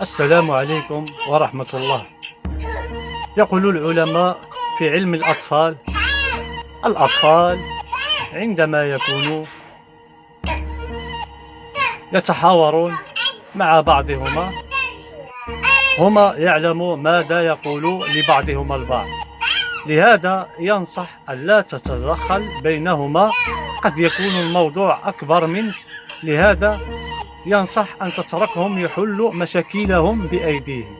السلام عليكم ورحمة الله. يقول العلماء في علم الأطفال عندما يكونوا يتحاورون مع بعضهما، هما يعلموا ماذا يقول لبعضهما البعض، لهذا ينصح ألا تتدخل بينهما، قد يكون الموضوع أكبر منك، لهذا ينصح أن تتركهم يحلوا مشاكلهم بأيديهم.